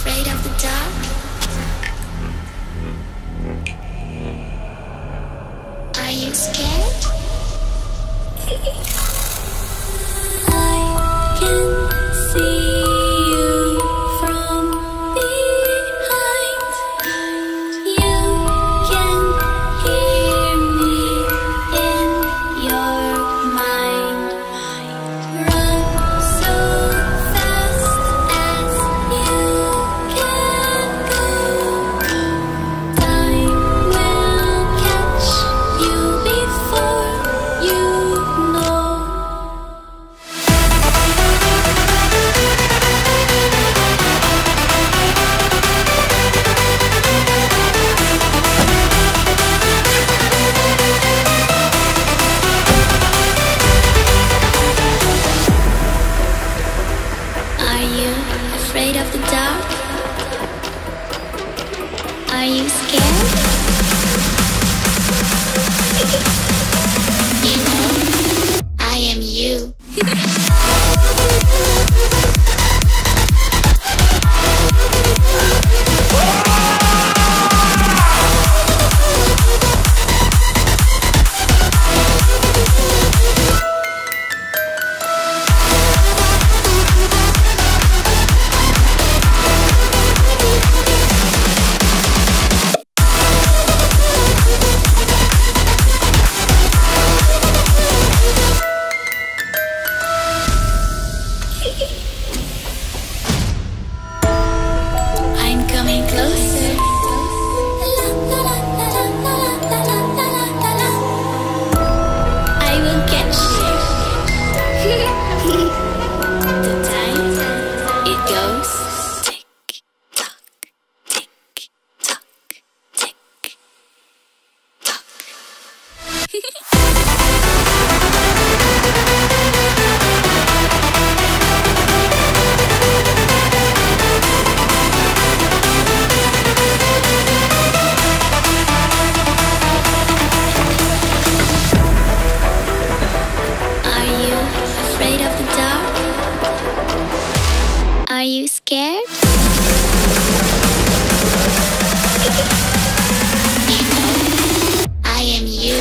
afraid of the dark? Are you scared? I can see you from behind. You can hear me in your mind. Run so fast as you can go. Time will catch you before you know. Are you afraid of the dark? Are you scared? You know, I am you. I'm coming closer. I will catch you. The time it goes tick tock, tick tock, tick tock. Are you afraid of the dark? Are you scared? You know, I am you.